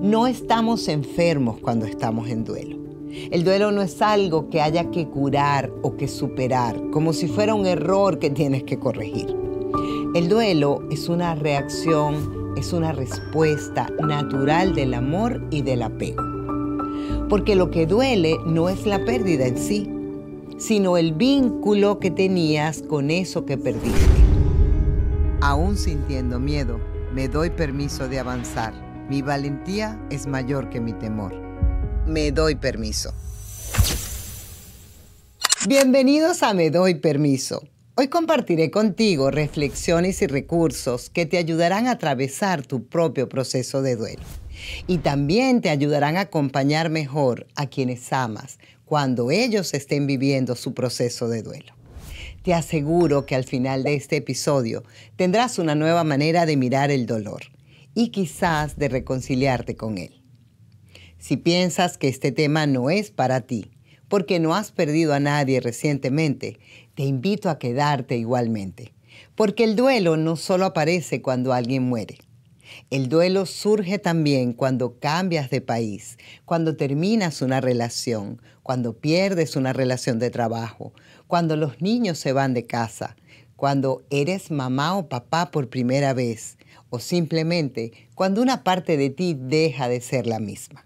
No estamos enfermos cuando estamos en duelo. El duelo no es algo que haya que curar o que superar, como si fuera un error que tienes que corregir. El duelo es una reacción, es una respuesta natural del amor y del apego. Porque lo que duele no es la pérdida en sí, sino el vínculo que tenías con eso que perdiste. Aún sintiendo miedo, me doy permiso de avanzar. Mi valentía es mayor que mi temor. Me doy permiso. Bienvenidos a Me Doy Permiso. Hoy compartiré contigo reflexiones y recursos que te ayudarán a atravesar tu propio proceso de duelo. Y también te ayudarán a acompañar mejor a quienes amas cuando ellos estén viviendo su proceso de duelo. Te aseguro que al final de este episodio tendrás una nueva manera de mirar el dolor y quizás de reconciliarte con él. Si piensas que este tema no es para ti, porque no has perdido a nadie recientemente, te invito a quedarte igualmente, porque el duelo no solo aparece cuando alguien muere. El duelo surge también cuando cambias de país, cuando terminas una relación, cuando pierdes una relación de trabajo, cuando los niños se van de casa, cuando eres mamá o papá por primera vez, o simplemente cuando una parte de ti deja de ser la misma.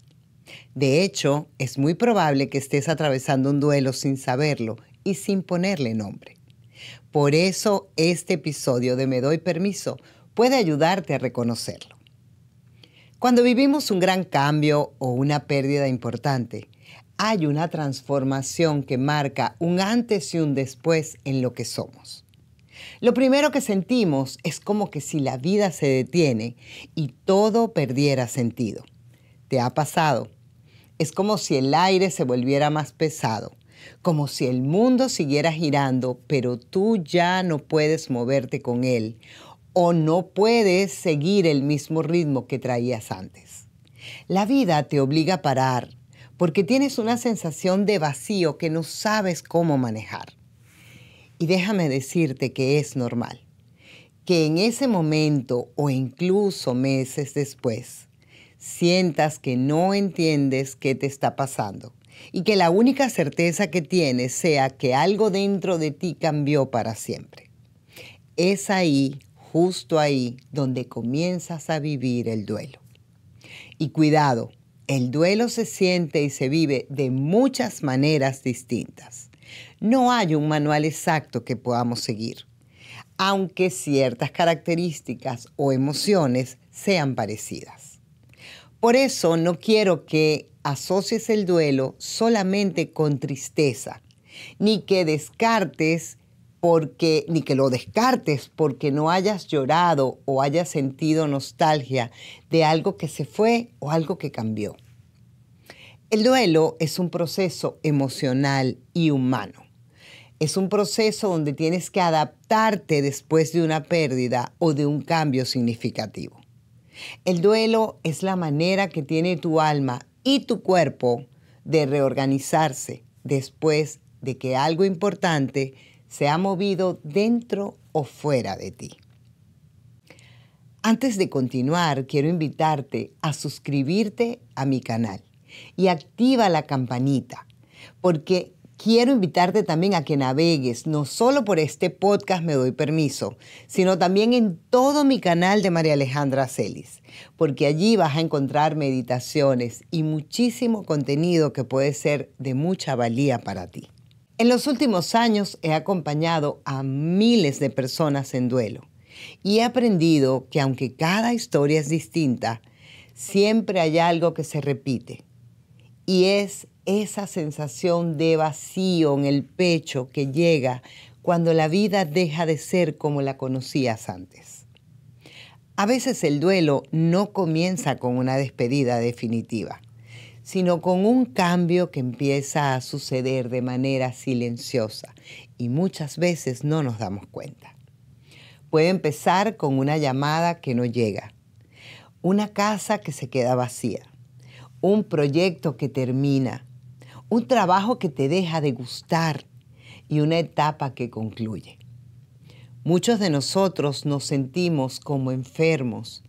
De hecho, es muy probable que estés atravesando un duelo sin saberlo y sin ponerle nombre. Por eso, este episodio de Me Doy Permiso puede ayudarte a reconocerlo. Cuando vivimos un gran cambio o una pérdida importante, hay una transformación que marca un antes y un después en lo que somos. Lo primero que sentimos es como que si la vida se detiene y todo perdiera sentido. ¿Te ha pasado? Es como si el aire se volviera más pesado, como si el mundo siguiera girando, pero tú ya no puedes moverte con él o no puedes seguir el mismo ritmo que traías antes. La vida te obliga a parar porque tienes una sensación de vacío que no sabes cómo manejar. Y déjame decirte que es normal, que en ese momento o incluso meses después, sientas que no entiendes qué te está pasando y que la única certeza que tienes sea que algo dentro de ti cambió para siempre. Es ahí, justo ahí, donde comienzas a vivir el duelo. Y cuidado, el duelo se siente y se vive de muchas maneras distintas. No hay un manual exacto que podamos seguir, aunque ciertas características o emociones sean parecidas. Por eso no quiero que asocies el duelo solamente con tristeza, ni que lo descartes porque no hayas llorado o hayas sentido nostalgia de algo que se fue o algo que cambió. El duelo es un proceso emocional y humano. Es un proceso donde tienes que adaptarte después de una pérdida o de un cambio significativo. El duelo es la manera que tiene tu alma y tu cuerpo de reorganizarse después de que algo importante se ha movido dentro o fuera de ti. Antes de continuar, quiero invitarte a suscribirte a mi canal y activa la campanita, porque quiero invitarte también a que navegues no solo por este podcast Me Doy Permiso, sino también en todo mi canal de María Alejandra Celis, porque allí vas a encontrar meditaciones y muchísimo contenido que puede ser de mucha valía para ti. En los últimos años he acompañado a miles de personas en duelo y he aprendido que aunque cada historia es distinta, siempre hay algo que se repite y es esa sensación de vacío en el pecho que llega cuando la vida deja de ser como la conocías antes. A veces el duelo no comienza con una despedida definitiva, sino con un cambio que empieza a suceder de manera silenciosa y muchas veces no nos damos cuenta. Puede empezar con una llamada que no llega, una casa que se queda vacía, un proyecto que termina, un trabajo que te deja de gustar y una etapa que concluye. Muchos de nosotros nos sentimos como enfermos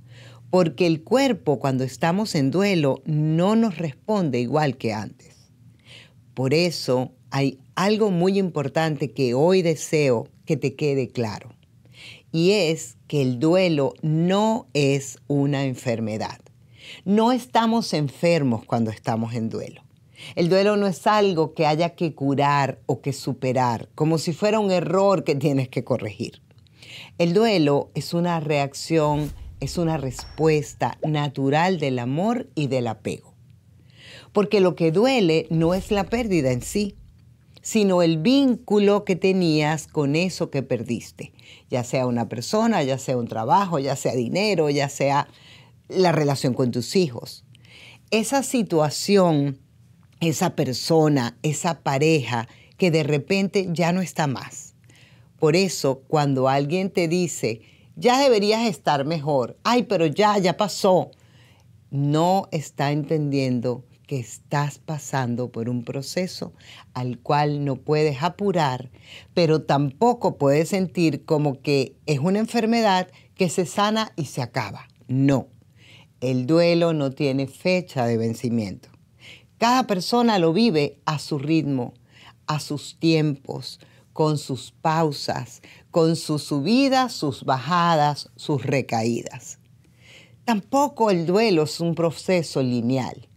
porque el cuerpo cuando estamos en duelo no nos responde igual que antes. Por eso hay algo muy importante que hoy deseo que te quede claro, y es que el duelo no es una enfermedad. No estamos enfermos cuando estamos en duelo. El duelo no es algo que haya que curar o que superar, como si fuera un error que tienes que corregir. El duelo es una reacción, es una respuesta natural del amor y del apego. Porque lo que duele no es la pérdida en sí, sino el vínculo que tenías con eso que perdiste, ya sea una persona, ya sea un trabajo, ya sea dinero, ya sea la relación con tus hijos. Esa situación, esa persona, esa pareja que de repente ya no está más. Por eso, cuando alguien te dice, ya deberías estar mejor, ay, pero ya pasó, no está entendiendo que estás pasando por un proceso al cual no puedes apurar, pero tampoco puedes sentir como que es una enfermedad que se sana y se acaba. No, el duelo no tiene fecha de vencimiento. Cada persona lo vive a su ritmo, a sus tiempos, con sus pausas, con sus subidas, sus bajadas, sus recaídas. Tampoco el duelo es un proceso lineal.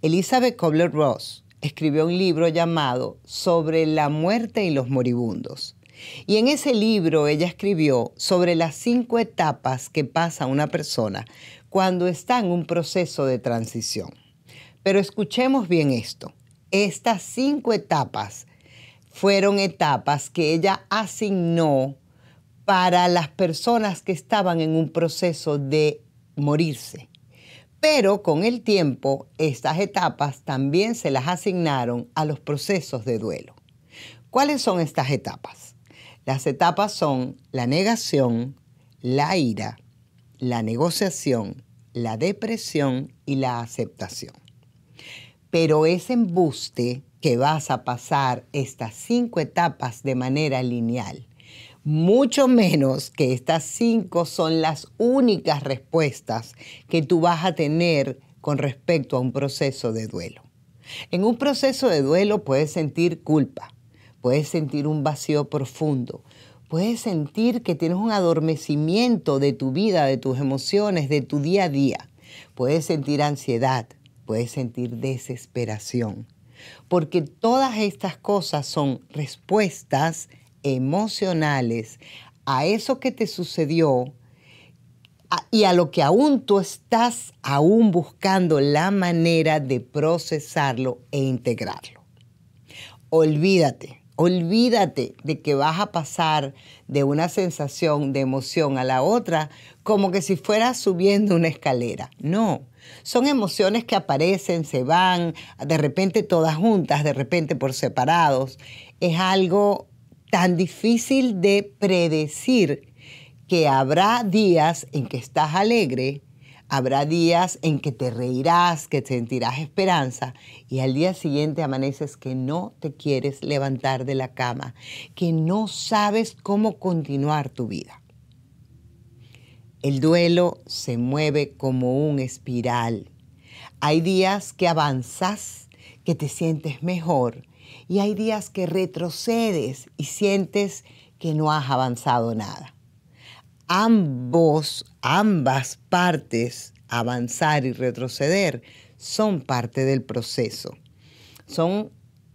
Elizabeth Kubler-Ross escribió un libro llamado Sobre la muerte y los moribundos. Y en ese libro ella escribió sobre las 5 etapas que pasa una persona cuando está en un proceso de transición. Pero escuchemos bien esto. Estas 5 etapas fueron etapas que ella asignó para las personas que estaban en un proceso de morirse. Pero con el tiempo, estas etapas también se las asignaron a los procesos de duelo. ¿Cuáles son estas etapas? Las etapas son la negación, la ira, la negociación, la depresión y la aceptación. Pero ese embuste que vas a pasar estas 5 etapas de manera lineal, mucho menos que estas 5 son las únicas respuestas que tú vas a tener con respecto a un proceso de duelo. En un proceso de duelo puedes sentir culpa, puedes sentir un vacío profundo, puedes sentir que tienes un adormecimiento de tu vida, de tus emociones, de tu día a día. Puedes sentir ansiedad, puedes sentir desesperación, porque todas estas cosas son respuestas emocionales a eso que te sucedió y a lo que aún tú estás buscando la manera de procesarlo e integrarlo. Olvídate de que vas a pasar de una sensación de emoción a la otra como que si fueras subiendo una escalera. No, son emociones que aparecen, se van, de repente todas juntas, de repente por separados. Es algo tan difícil de predecir que habrá días en que estás alegre, habrá días en que te reirás, que sentirás esperanza y al día siguiente amaneces que no te quieres levantar de la cama, que no sabes cómo continuar tu vida. El duelo se mueve como un espiral. Hay días que avanzas, que te sientes mejor y hay días que retrocedes y sientes que no has avanzado nada. Ambas partes, avanzar y retroceder, son parte del proceso. Son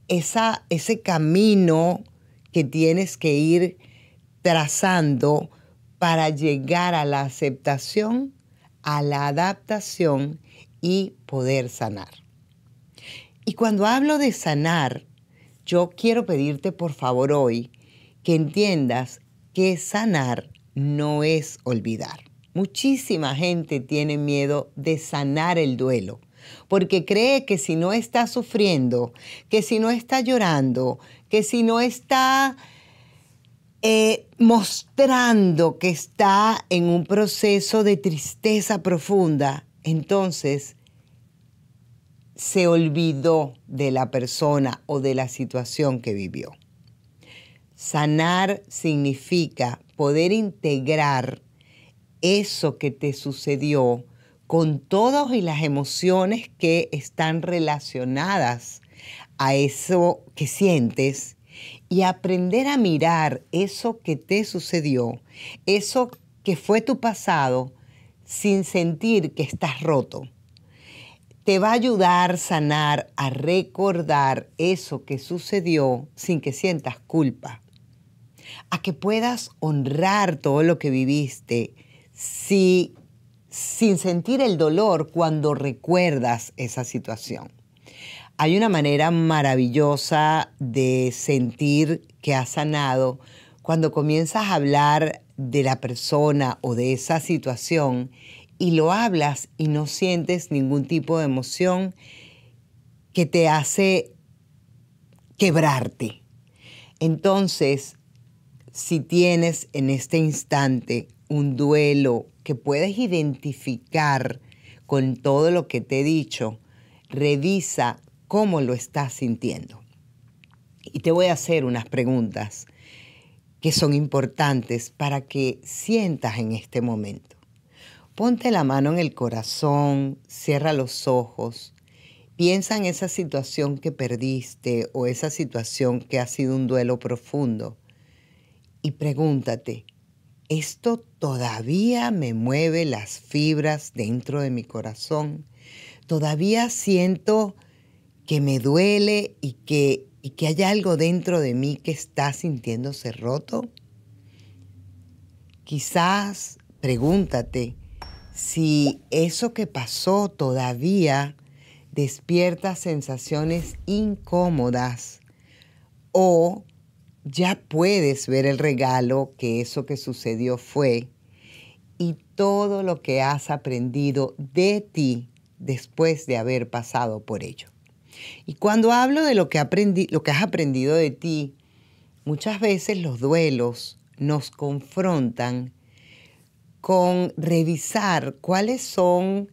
ese camino que tienes que ir trazando para llegar a la aceptación, a la adaptación y poder sanar. Y cuando hablo de sanar, yo quiero pedirte por favor hoy que entiendas que sanar no es olvidar. Muchísima gente tiene miedo de sanar el duelo, porque cree que si no está sufriendo, que si no está llorando, que si no está mostrando que está en un proceso de tristeza profunda, entonces se olvidó de la persona o de la situación que vivió. Sanar significa poder integrar eso que te sucedió con todas y las emociones que están relacionadas a eso que sientes y aprender a mirar eso que te sucedió, eso que fue tu pasado, sin sentir que estás roto. Te va a ayudar a sanar, a recordar eso que sucedió sin que sientas culpa, a que puedas honrar todo lo que viviste sin sentir el dolor cuando recuerdas esa situación. Hay una manera maravillosa de sentir que has sanado cuando comienzas a hablar de la persona o de esa situación y lo hablas y no sientes ningún tipo de emoción que te hace quebrarte. Entonces, si tienes en este instante un duelo que puedes identificar con todo lo que te he dicho, revisa cómo lo estás sintiendo. Y te voy a hacer unas preguntas que son importantes para que sientas en este momento. Ponte la mano en el corazón, cierra los ojos, piensa en esa situación que perdiste o esa situación que ha sido un duelo profundo y pregúntate, ¿esto todavía me mueve las fibras dentro de mi corazón? ¿Todavía siento que me duele y que hay algo dentro de mí que está sintiéndose roto? Quizás pregúntate si eso que pasó todavía despierta sensaciones incómodas o ya puedes ver el regalo que eso que sucedió fue y todo lo que has aprendido de ti después de haber pasado por ello. Y cuando hablo de lo que has aprendido de ti, muchas veces los duelos nos confrontan con revisar cuáles son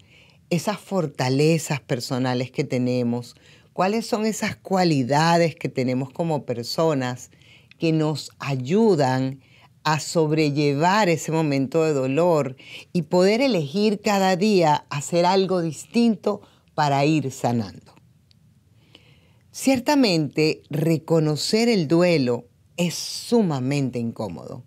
esas fortalezas personales que tenemos, cuáles son esas cualidades que tenemos como personas que nos ayudan a sobrellevar ese momento de dolor y poder elegir cada día hacer algo distinto para ir sanando. Ciertamente, reconocer el duelo es sumamente incómodo,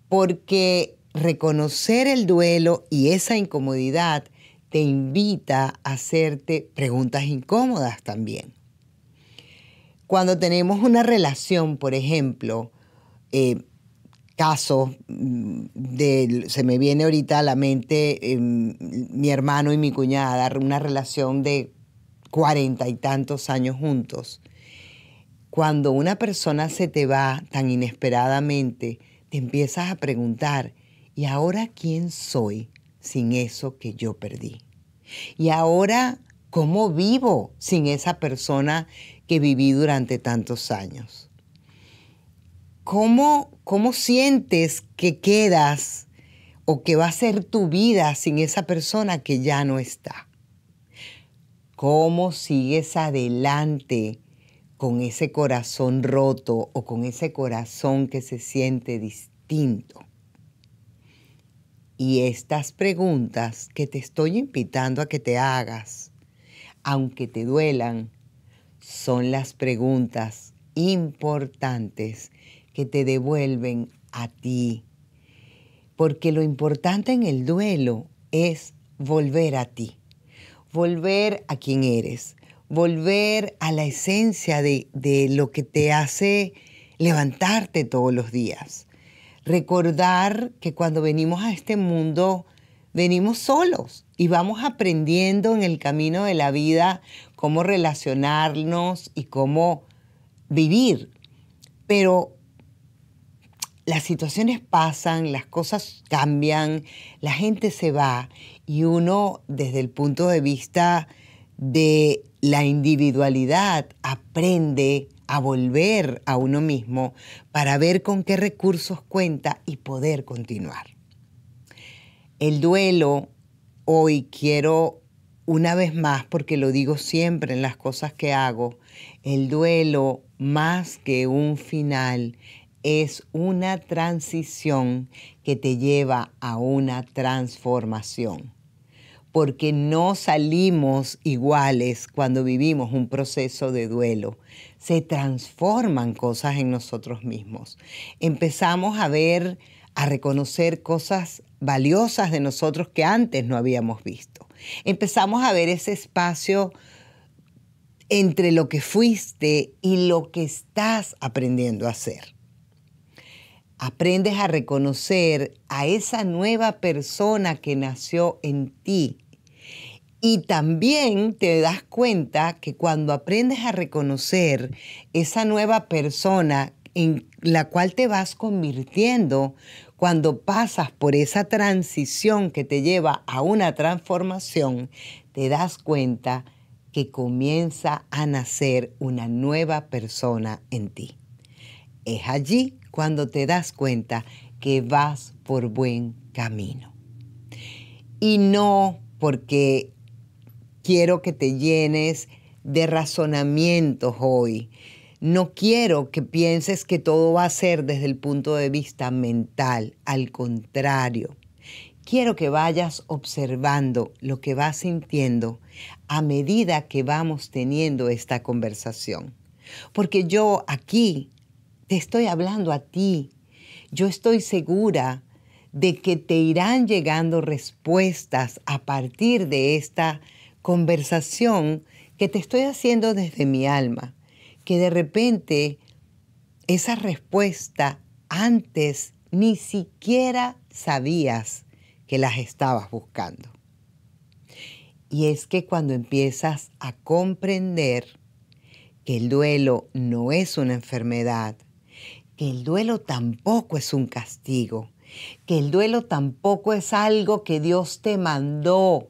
porque reconocer el duelo y esa incomodidad te invita a hacerte preguntas incómodas también. Cuando tenemos una relación, por ejemplo, se me viene ahorita a la mente mi hermano y mi cuñada, una relación de 40 y tantos años juntos. Cuando una persona se te va tan inesperadamente, te empiezas a preguntar, ¿y ahora quién soy sin eso que yo perdí? ¿Y ahora cómo vivo sin esa persona que viví durante tantos años? ¿Cómo sientes que quedas o que va a ser tu vida sin esa persona que ya no está? ¿Cómo sigues adelante con ese corazón roto o con ese corazón que se siente distinto? Y estas preguntas que te estoy invitando a que te hagas, aunque te duelan, son las preguntas importantes que te devuelven a ti. Porque lo importante en el duelo es volver a ti, volver a quien eres, volver a la esencia de lo que te hace levantarte todos los días. Recordar que cuando venimos a este mundo, venimos solos y vamos aprendiendo en el camino de la vida cómo relacionarnos y cómo vivir. Pero las situaciones pasan, las cosas cambian, la gente se va y uno, desde el punto de vista de la individualidad, aprende a volver a uno mismo para ver con qué recursos cuenta y poder continuar. El duelo, hoy quiero una vez más, porque lo digo siempre en las cosas que hago, el duelo más que un final es una transición que te lleva a una transformación. porque no salimos iguales cuando vivimos un proceso de duelo. Se transforman cosas en nosotros mismos. Empezamos a ver, a reconocer cosas valiosas de nosotros que antes no habíamos visto. Empezamos a ver ese espacio entre lo que fuiste y lo que estás aprendiendo a hacer. Aprendes a reconocer a esa nueva persona que nació en ti. Y también te das cuenta que cuando aprendes a reconocer esa nueva persona en la cual te vas convirtiendo, cuando pasas por esa transición que te lleva a una transformación, te das cuenta que comienza a nacer una nueva persona en ti. Es allí cuando te das cuenta que vas por buen camino. Y no porque quiero que te llenes de razonamientos hoy. No quiero que pienses que todo va a ser desde el punto de vista mental. Al contrario, quiero que vayas observando lo que vas sintiendo a medida que vamos teniendo esta conversación. Porque yo aquí te estoy hablando a ti. Yo estoy segura de que te irán llegando respuestas a partir de esta conversación que te estoy haciendo desde mi alma, que de repente esa respuesta antes ni siquiera sabías que las estabas buscando. Y es que cuando empiezas a comprender que el duelo no es una enfermedad, que el duelo tampoco es un castigo, que el duelo tampoco es algo que Dios te mandó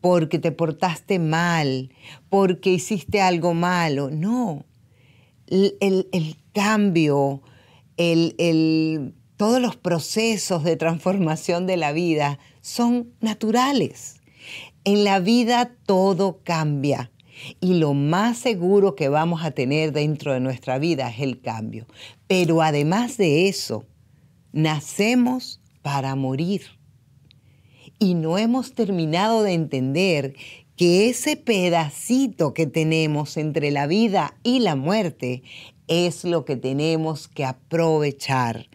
porque te portaste mal, porque hiciste algo malo. No, el cambio, todos los procesos de transformación de la vida son naturales. En la vida todo cambia y lo más seguro que vamos a tener dentro de nuestra vida es el cambio. Pero además de eso, nacemos para morir. Y no hemos terminado de entender que ese pedacito que tenemos entre la vida y la muerte es lo que tenemos que aprovechar,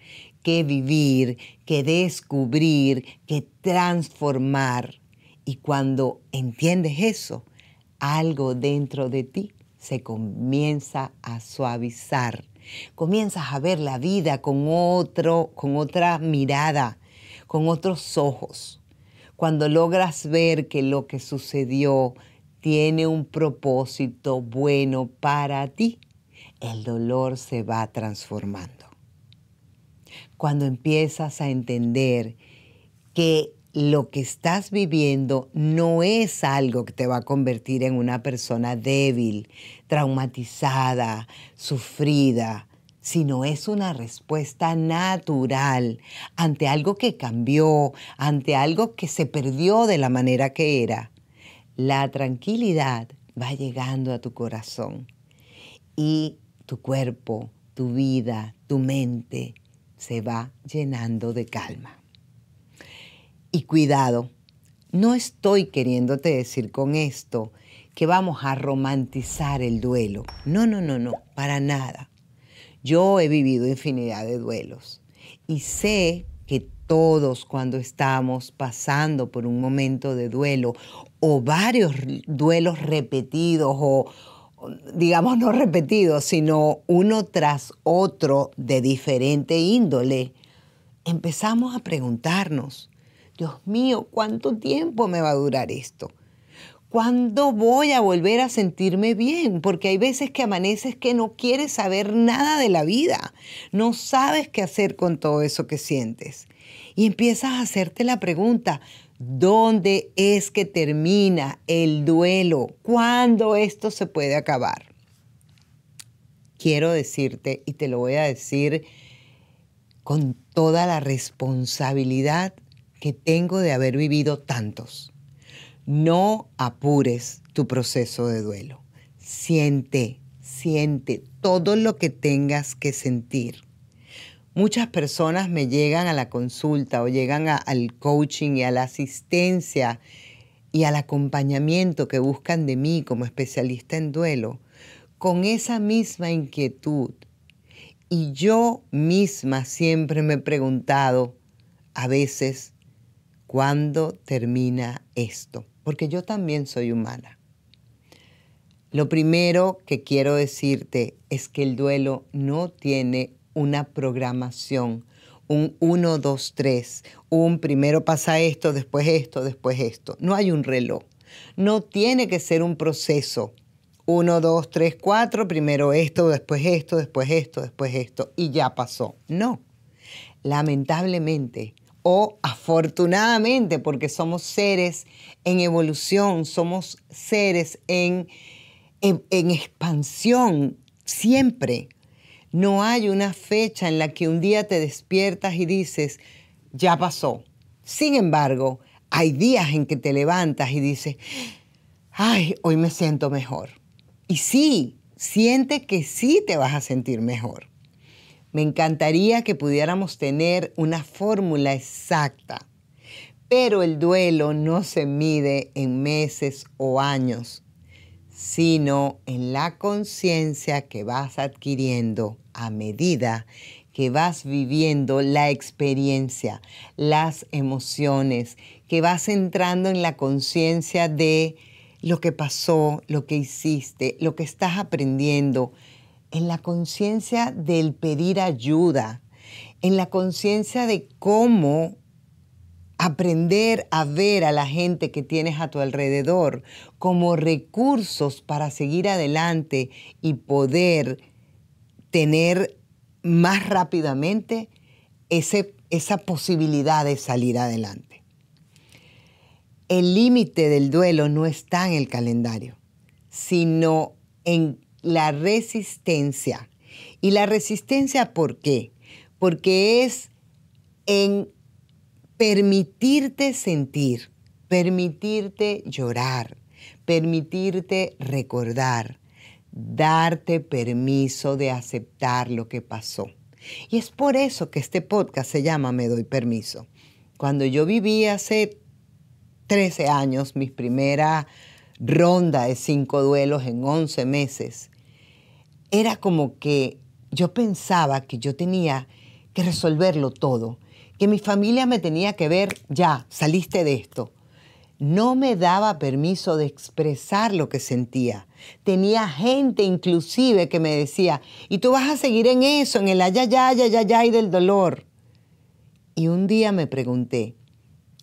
que vivir, que descubrir, que transformar. Y cuando entiendes eso, algo dentro de ti se comienza a suavizar. Comienzas a ver la vida con otra mirada, con otros ojos. Cuando logras ver que lo que sucedió tiene un propósito bueno para ti, el dolor se va transformando. Cuando empiezas a entender que lo que estás viviendo no es algo que te va a convertir en una persona débil, traumatizada, sufrida, sino es una respuesta natural ante algo que cambió, ante algo que se perdió de la manera que era. La tranquilidad va llegando a tu corazón y tu cuerpo, tu vida, tu mente se va llenando de calma. Y cuidado, no estoy queriéndote decir con esto que vamos a romantizar el duelo. No, para nada. Yo he vivido infinidad de duelos y sé que todos cuando estamos pasando por un momento de duelo o varios duelos repetidos o digamos no repetidos, sino uno tras otro de diferente índole, empezamos a preguntarnos, Dios mío, ¿cuánto tiempo me va a durar esto? ¿Cuándo voy a volver a sentirme bien? Porque hay veces que amaneces que no quieres saber nada de la vida. No sabes qué hacer con todo eso que sientes. Y empiezas a hacerte la pregunta, ¿dónde es que termina el duelo? ¿Cuándo esto se puede acabar? Quiero decirte, y te lo voy a decir con toda la responsabilidad que tengo de haber vivido tantos. No apures tu proceso de duelo. Siente todo lo que tengas que sentir. Muchas personas me llegan a la consulta o llegan al coaching y a la asistencia y al acompañamiento que buscan de mí como especialista en duelo, con esa misma inquietud. Y yo misma siempre me he preguntado a veces, ¿cuándo termina esto? Porque yo también soy humana. Lo primero que quiero decirte es que el duelo no tiene una programación, un 1, 2, 3, un primero pasa esto, después esto, después esto. No hay un reloj. No tiene que ser un proceso. 1, 2, 3, 4, primero esto, después esto, después esto, después esto, y ya pasó. No. Lamentablemente o afortunadamente, porque somos seres en evolución, somos seres en expansión siempre. No hay una fecha en la que un día te despiertas y dices, ya pasó. Sin embargo, hay días en que te levantas y dices, ay, hoy me siento mejor. Y sí, siente que sí te vas a sentir mejor. Me encantaría que pudiéramos tener una fórmula exacta, pero el duelo no se mide en meses o años, sino en la conciencia que vas adquiriendo a medida que vas viviendo la experiencia, las emociones, que vas entrando en la conciencia de lo que pasó, lo que hiciste, lo que estás aprendiendo, en la conciencia del pedir ayuda, en la conciencia de cómo aprender a ver a la gente que tienes a tu alrededor como recursos para seguir adelante y poder tener más rápidamente esa posibilidad de salir adelante. El límite del duelo no está en el calendario, sino en la resistencia. ¿Y la resistencia por qué? Porque es en permitirte sentir, permitirte llorar, permitirte recordar, darte permiso de aceptar lo que pasó. Y es por eso que este podcast se llama Me Doy Permiso. Cuando yo viví hace 13 años, mi primera ronda de 5 duelos en 11 meses, era como que yo pensaba que yo tenía que resolverlo todo, que mi familia me tenía que ver, ya, saliste de esto. No me daba permiso de expresar lo que sentía. Tenía gente inclusive que me decía, y tú vas a seguir en eso, en el ayayay del dolor. Y un día me pregunté,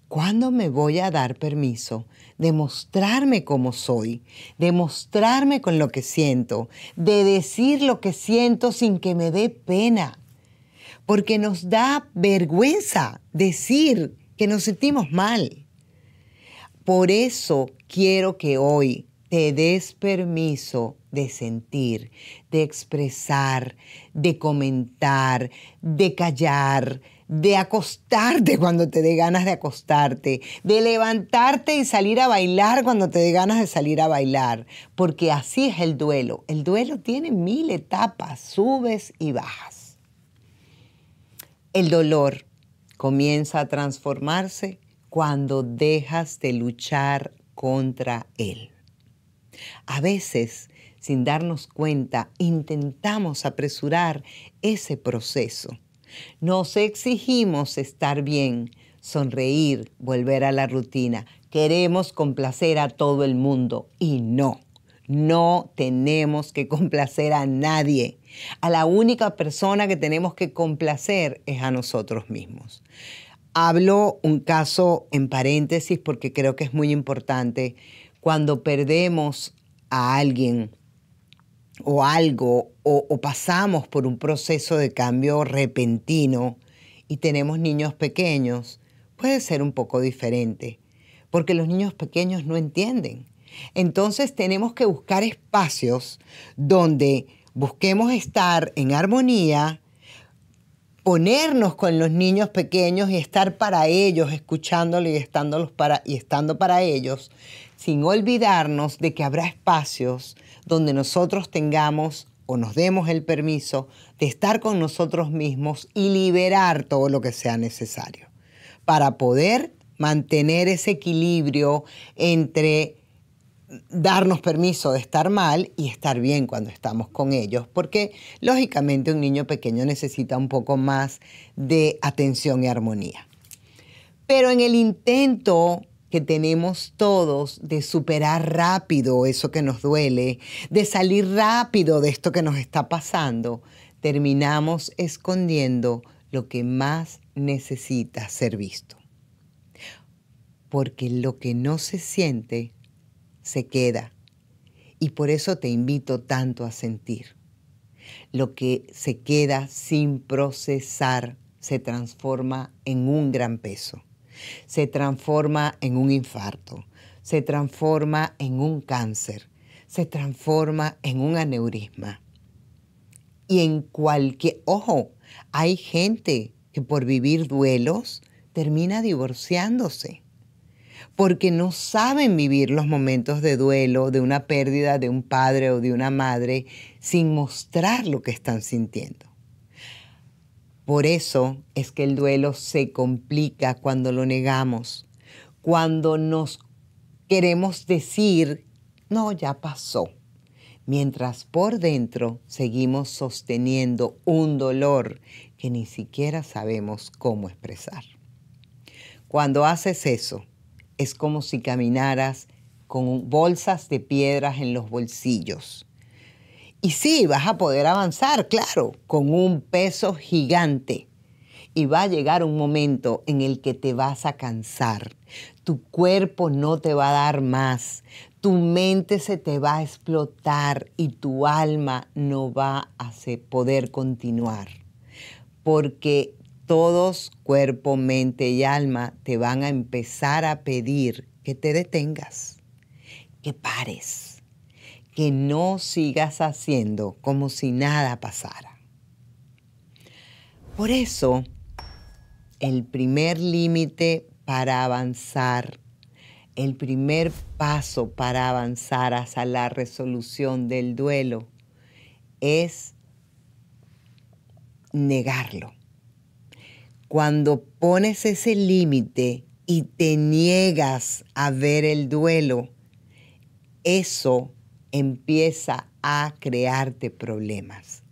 ¿cuándo me voy a dar permiso de mostrarme como soy, de mostrarme con lo que siento, de decir lo que siento sin que me dé pena? Porque nos da vergüenza decir que nos sentimos mal. Por eso quiero que hoy te des permiso de sentir, de expresar, de comentar, de callar, de acostarte cuando te dé ganas de acostarte, de levantarte y salir a bailar cuando te dé ganas de salir a bailar, porque así es el duelo. El duelo tiene 1000 etapas, subes y bajas. El dolor comienza a transformarse cuando dejas de luchar contra él. A veces, sin darnos cuenta, intentamos apresurar ese proceso. Nos exigimos estar bien, sonreír, volver a la rutina. Queremos complacer a todo el mundo y no tenemos que complacer a nadie. A la única persona que tenemos que complacer es a nosotros mismos. Hablo un caso en paréntesis porque creo que es muy importante. Cuando perdemos a alguien o algo o pasamos por un proceso de cambio repentino y tenemos niños pequeños, puede ser un poco diferente porque los niños pequeños no entienden. Entonces tenemos que buscar espacios donde busquemos estar en armonía, ponernos con los niños pequeños y estar para ellos, escuchándolos y estando para ellos, sin olvidarnos de que habrá espacios donde nosotros tengamos o nos demos el permiso de estar con nosotros mismos y liberar todo lo que sea necesario para poder mantener ese equilibrio entre darnos permiso de estar mal y estar bien cuando estamos con ellos, porque lógicamente un niño pequeño necesita un poco más de atención y armonía. Pero en el intento que tenemos todos de superar rápido eso que nos duele, de salir rápido de esto que nos está pasando, terminamos escondiendo lo que más necesita ser visto. Porque lo que no se siente se queda. Y por eso te invito tanto a sentir. Lo que se queda sin procesar se transforma en un gran peso. Se transforma en un infarto. Se transforma en un cáncer. Se transforma en un aneurisma. Y en cualquier... Ojo, hay gente que por vivir duelos termina divorciándose, porque no saben vivir los momentos de duelo, de una pérdida de un padre o de una madre, sin mostrar lo que están sintiendo. Por eso es que el duelo se complica cuando lo negamos, cuando nos queremos decir, no, ya pasó, mientras por dentro seguimos sosteniendo un dolor que ni siquiera sabemos cómo expresar. Cuando haces eso, es como si caminaras con bolsas de piedras en los bolsillos. Y sí, vas a poder avanzar, claro, con un peso gigante. Y va a llegar un momento en el que te vas a cansar. Tu cuerpo no te va a dar más. Tu mente se te va a explotar y tu alma no va a poder continuar. Porque todos, cuerpo, mente y alma, te van a empezar a pedir que te detengas, que pares, que no sigas haciendo como si nada pasara. Por eso, el primer límite para avanzar, el primer paso para avanzar hacia la resolución del duelo es negarlo. Cuando pones ese límite y te niegas a ver el duelo, eso empieza a crearte problemas,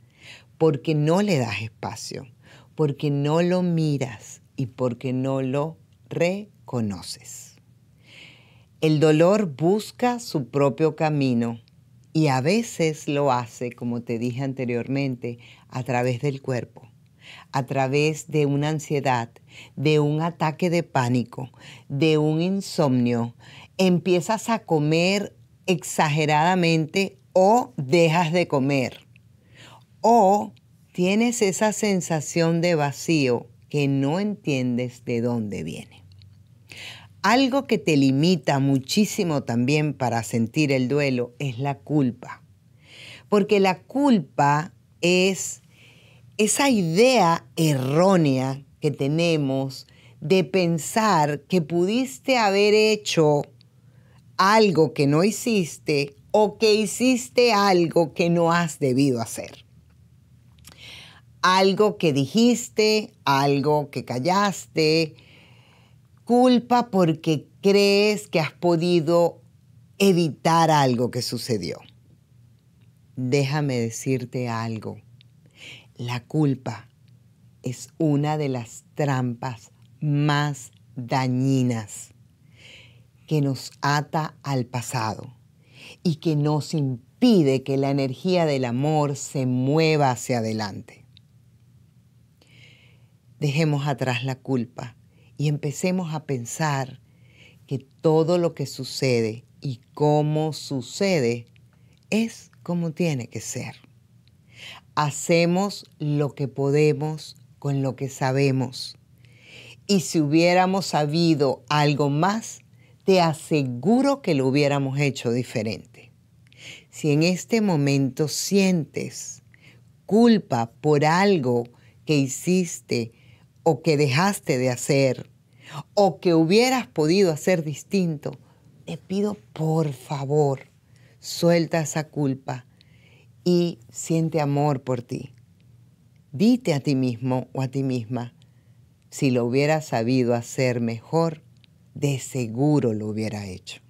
porque no le das espacio, porque no lo miras y porque no lo reconoces. El dolor busca su propio camino y a veces lo hace, como te dije anteriormente, a través del cuerpo, a través de una ansiedad, de un ataque de pánico, de un insomnio. Empiezas a comer exageradamente o dejas de comer. O tienes esa sensación de vacío que no entiendes de dónde viene. Algo que te limita muchísimo también para sentir el duelo es la culpa. Porque la culpa es esa idea errónea que tenemos de pensar que pudiste haber hecho algo que no hiciste o que hiciste algo que no has debido hacer. Algo que dijiste, algo que callaste. Culpa porque crees que has podido evitar algo que sucedió. Déjame decirte algo. La culpa es una de las trampas más dañinas que nos ata al pasado y que nos impide que la energía del amor se mueva hacia adelante. Dejemos atrás la culpa y empecemos a pensar que todo lo que sucede y cómo sucede es como tiene que ser. Hacemos lo que podemos con lo que sabemos. Y si hubiéramos sabido algo más, te aseguro que lo hubiéramos hecho diferente. Si en este momento sientes culpa por algo que hiciste o que dejaste de hacer o que hubieras podido hacer distinto, te pido por favor, suelta esa culpa y siente amor por ti. Dite a ti mismo o a ti misma, si lo hubieras sabido hacer mejor, de seguro lo hubiera hecho.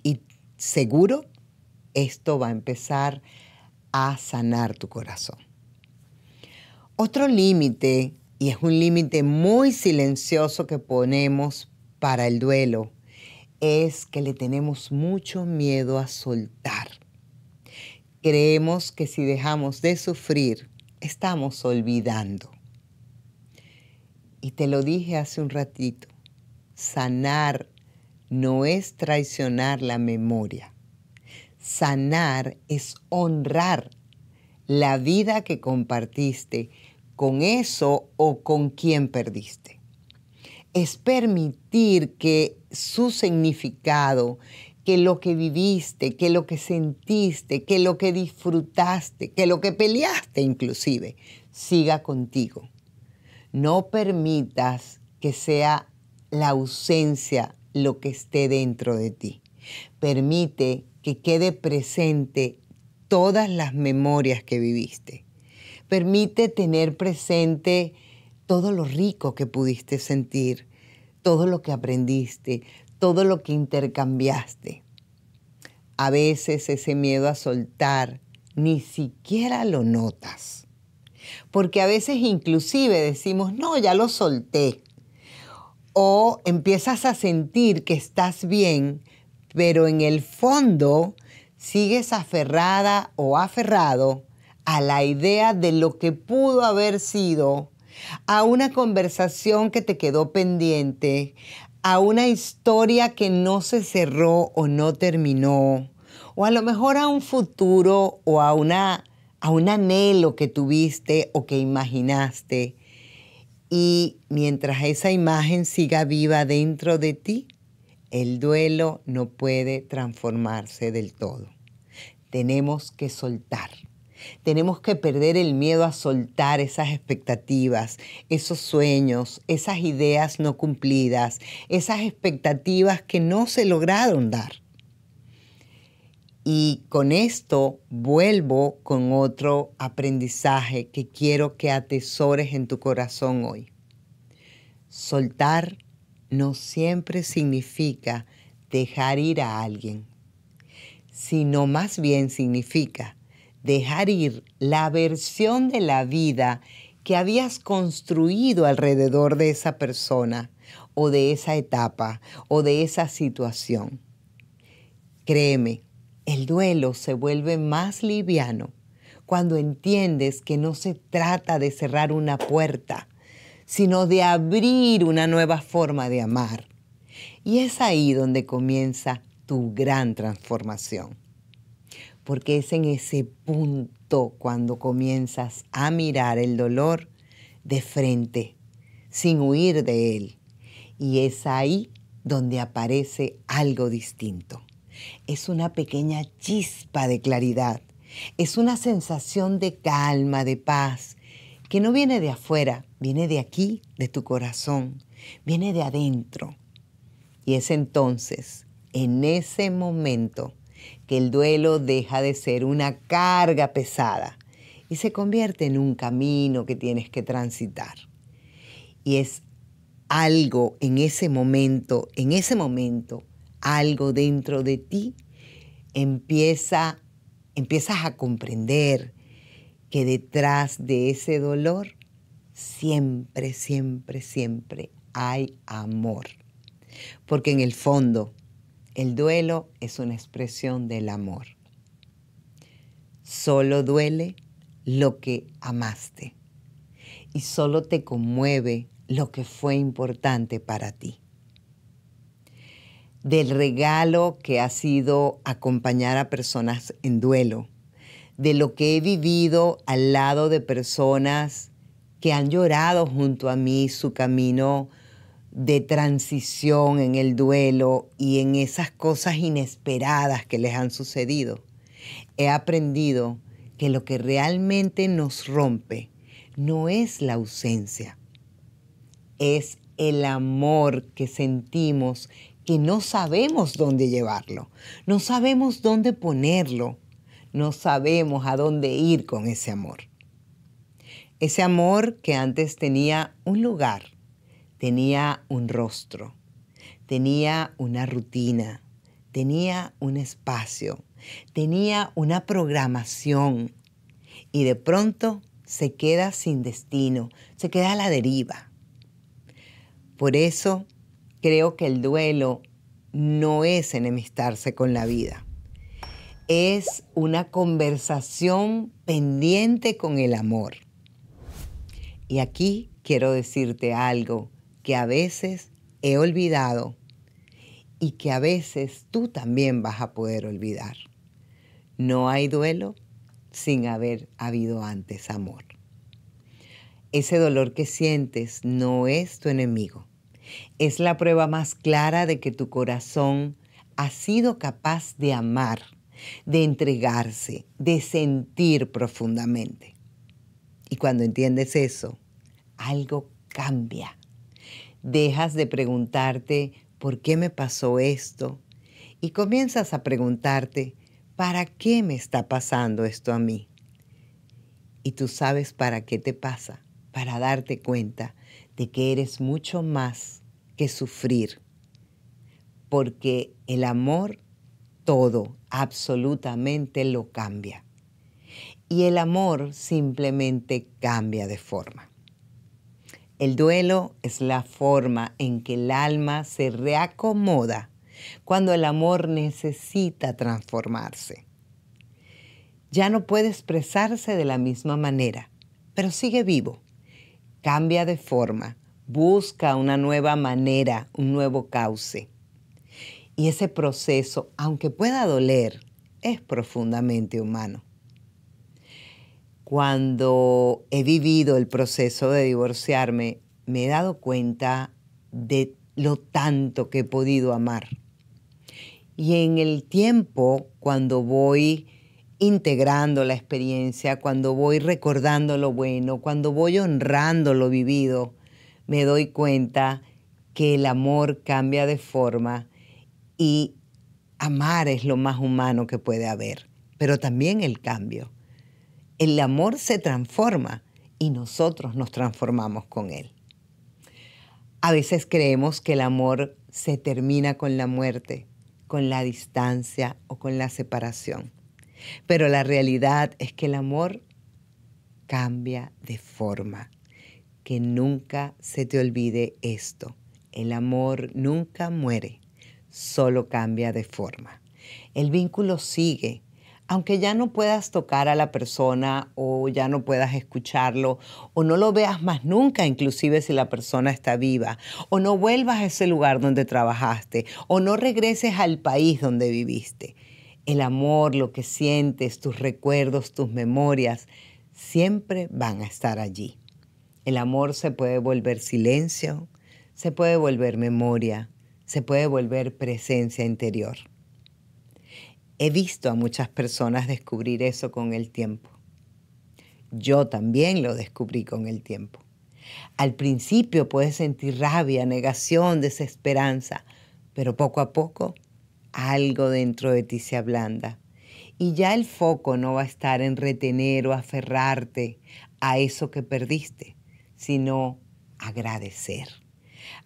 Y seguro esto va a empezar a sanar tu corazón. Otro límite, y es un límite muy silencioso que ponemos para el duelo, es que le tenemos mucho miedo a soltar. Creemos que si dejamos de sufrir, estamos olvidando. Y te lo dije hace un ratito, sanar no es traicionar la memoria. Sanar es honrar la vida que compartiste con eso o con quien perdiste. Es permitir que su significado, que lo que viviste, que lo que sentiste, que lo que disfrutaste, que lo que peleaste inclusive, siga contigo. No permitas que sea la ausencia lo que esté dentro de ti. Permite que quede presente todas las memorias que viviste. Permite tener presente todo lo rico que pudiste sentir, todo lo que aprendiste, todo lo que intercambiaste. A veces ese miedo a soltar ni siquiera lo notas. Porque a veces inclusive decimos, no, ya lo solté. O empiezas a sentir que estás bien, pero en el fondo sigues aferrada o aferrado a la idea de lo que pudo haber sido, a una conversación que te quedó pendiente, a una historia que no se cerró o no terminó, o a lo mejor a un futuro o a un anhelo que tuviste o que imaginaste. Y mientras esa imagen siga viva dentro de ti, el duelo no puede transformarse del todo. Tenemos que soltar. Tenemos que perder el miedo a soltar esas expectativas, esos sueños, esas ideas no cumplidas, esas expectativas que no se lograron dar. Y con esto vuelvo con otro aprendizaje que quiero que atesores en tu corazón hoy. Soltar no siempre significa dejar ir a alguien, sino más bien significa dejar ir la versión de la vida que habías construido alrededor de esa persona o de esa etapa o de esa situación. Créeme, el duelo se vuelve más liviano cuando entiendes que no se trata de cerrar una puerta, sino de abrir una nueva forma de amar. Y es ahí donde comienza tu gran transformación. Porque es en ese punto cuando comienzas a mirar el dolor de frente, sin huir de él. Y es ahí donde aparece algo distinto. Es una pequeña chispa de claridad. Es una sensación de calma, de paz, que no viene de afuera, viene de aquí, de tu corazón, viene de adentro. Y es entonces, en ese momento, que el duelo deja de ser una carga pesada y se convierte en un camino que tienes que transitar. Y es algo en ese momento, algo dentro de ti empiezas a comprender que detrás de ese dolor siempre, siempre, siempre hay amor. Porque en el fondo, el duelo es una expresión del amor. Solo duele lo que amaste y solo te conmueve lo que fue importante para ti. Del regalo que ha sido acompañar a personas en duelo, de lo que he vivido al lado de personas que han llorado junto a mí su camino de transición en el duelo y en esas cosas inesperadas que les han sucedido. He aprendido que lo que realmente nos rompe no es la ausencia, es el amor que sentimos que no sabemos dónde llevarlo, no sabemos dónde ponerlo, no sabemos a dónde ir con ese amor. Ese amor que antes tenía un lugar, tenía un rostro, tenía una rutina, tenía un espacio, tenía una programación y de pronto se queda sin destino, se queda a la deriva. Por eso creo que el duelo no es enemistarse con la vida. Es una conversación pendiente con el amor. Y aquí quiero decirte algo que a veces he olvidado y que a veces tú también vas a poder olvidar. No hay duelo sin haber habido antes amor. Ese dolor que sientes no es tu enemigo. Es la prueba más clara de que tu corazón ha sido capaz de amar, de entregarse, de sentir profundamente. Y cuando entiendes eso, algo cambia. Dejas de preguntarte ¿por qué me pasó esto? Y comienzas a preguntarte ¿para qué me está pasando esto a mí? Y tú sabes para qué te pasa, para darte cuenta de que eres mucho más que sufrir. Porque el amor todo, absolutamente lo cambia. Y el amor simplemente cambia de forma. El duelo es la forma en que el alma se reacomoda cuando el amor necesita transformarse. Ya no puede expresarse de la misma manera, pero sigue vivo. Cambia de forma, busca una nueva manera, un nuevo cauce. Y ese proceso, aunque pueda doler, es profundamente humano. Cuando he vivido el proceso de divorciarme, me he dado cuenta de lo tanto que he podido amar. Y en el tiempo, cuando voy integrando la experiencia, cuando voy recordando lo bueno, cuando voy honrando lo vivido, me doy cuenta que el amor cambia de forma y amar es lo más humano que puede haber, pero también el cambio. El amor se transforma y nosotros nos transformamos con él. A veces creemos que el amor se termina con la muerte, con la distancia o con la separación. Pero la realidad es que el amor cambia de forma. Que nunca se te olvide esto. El amor nunca muere, solo cambia de forma. El vínculo sigue. Aunque ya no puedas tocar a la persona o ya no puedas escucharlo o no lo veas más nunca, inclusive si la persona está viva, o no vuelvas a ese lugar donde trabajaste o no regreses al país donde viviste. El amor, lo que sientes, tus recuerdos, tus memorias, siempre van a estar allí. El amor se puede volver silencio, se puede volver memoria, se puede volver presencia interior. He visto a muchas personas descubrir eso con el tiempo. Yo también lo descubrí con el tiempo. Al principio puedes sentir rabia, negación, desesperanza, pero poco a poco algo dentro de ti se ablanda. Y ya el foco no va a estar en retener o aferrarte a eso que perdiste, sino agradecer.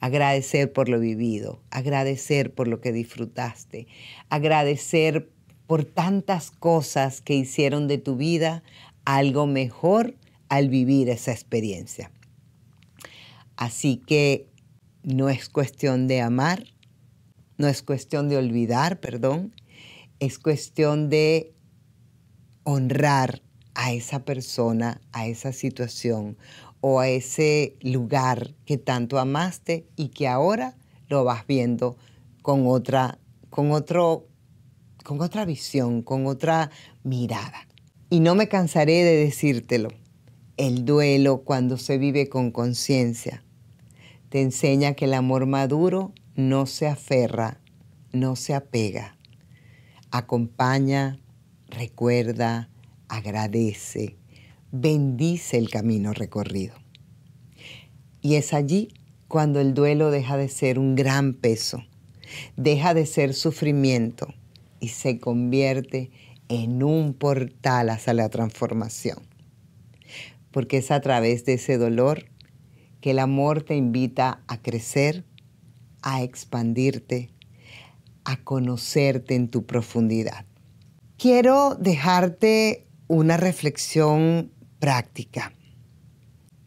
Agradecer por lo vivido, agradecer por lo que disfrutaste, agradecer por tantas cosas que hicieron de tu vida algo mejor al vivir esa experiencia. Así que no es cuestión de amar, no es cuestión de olvidar, perdón, es cuestión de honrar a esa persona, a esa situación o a ese lugar que tanto amaste y que ahora lo vas viendo con otra visión, con otra mirada. Y no me cansaré de decírtelo. El duelo, cuando se vive con conciencia, te enseña que el amor maduro no se aferra, no se apega. Acompaña, recuerda, agradece, bendice el camino recorrido. Y es allí cuando el duelo deja de ser un gran peso, deja de ser sufrimiento y se convierte en un portal hacia la transformación. Porque es a través de ese dolor que el amor te invita a crecer, a expandirte, a conocerte en tu profundidad. Quiero dejarte una reflexión práctica.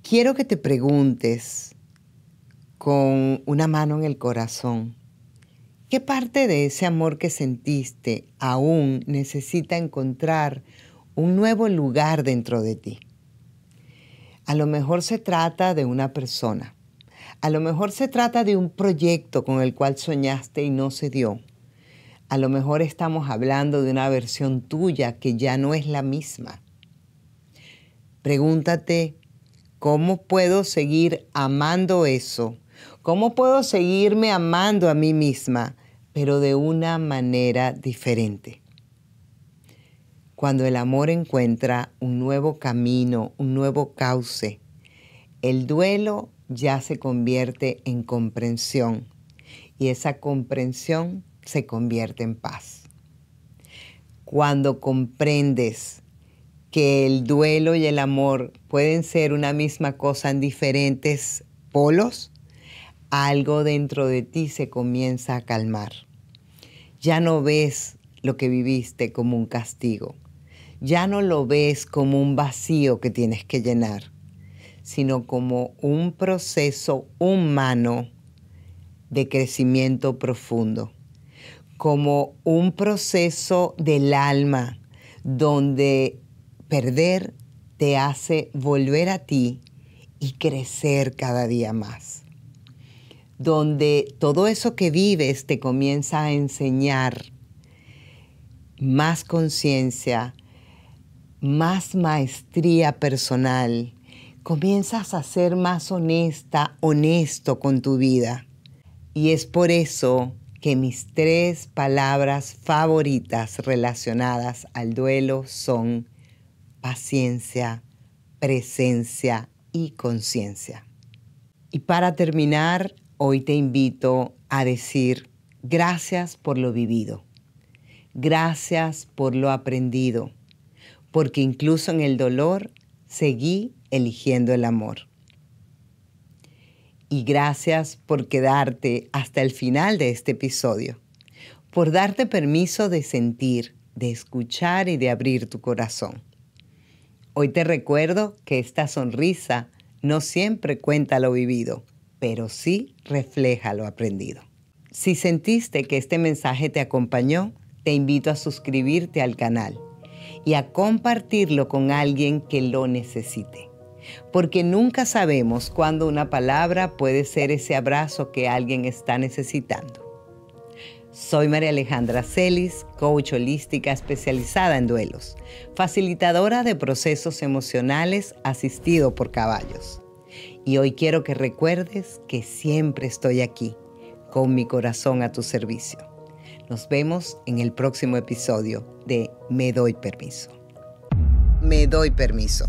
Quiero que te preguntes con una mano en el corazón, ¿qué parte de ese amor que sentiste aún necesita encontrar un nuevo lugar dentro de ti? A lo mejor se trata de una persona. A lo mejor se trata de un proyecto con el cual soñaste y no se dio. A lo mejor estamos hablando de una versión tuya que ya no es la misma. Pregúntate, ¿cómo puedo seguir amando eso? ¿Cómo puedo seguirme amando a mí misma, pero de una manera diferente? Cuando el amor encuentra un nuevo camino, un nuevo cauce, el duelo ya se convierte en comprensión y esa comprensión se convierte en paz. Cuando comprendes que el duelo y el amor pueden ser una misma cosa en diferentes polos, algo dentro de ti se comienza a calmar. Ya no ves lo que viviste como un castigo. Ya no lo ves como un vacío que tienes que llenar, sino como un proceso humano de crecimiento profundo, como un proceso del alma donde perder te hace volver a ti y crecer cada día más, donde todo eso que vives te comienza a enseñar más conciencia, más maestría personal, comienzas a ser más honesta, honesto con tu vida. Y es por eso que mis 3 palabras favoritas relacionadas al duelo son paciencia, presencia y conciencia. Y para terminar, hoy te invito a decir gracias por lo vivido, gracias por lo aprendido, porque incluso en el dolor seguí eligiendo el amor. Y gracias por quedarte hasta el final de este episodio, por darte permiso de sentir, de escuchar y de abrir tu corazón. Hoy te recuerdo que esta sonrisa no siempre cuenta lo vivido, pero sí refleja lo aprendido. Si sentiste que este mensaje te acompañó, te invito a suscribirte al canal y a compartirlo con alguien que lo necesite. Porque nunca sabemos cuándo una palabra puede ser ese abrazo que alguien está necesitando. Soy María Alejandra Celis, coach holística especializada en duelos, facilitadora de procesos emocionales asistido por caballos. Y hoy quiero que recuerdes que siempre estoy aquí, con mi corazón a tu servicio. Nos vemos en el próximo episodio de Me Doy Permiso. Me doy permiso.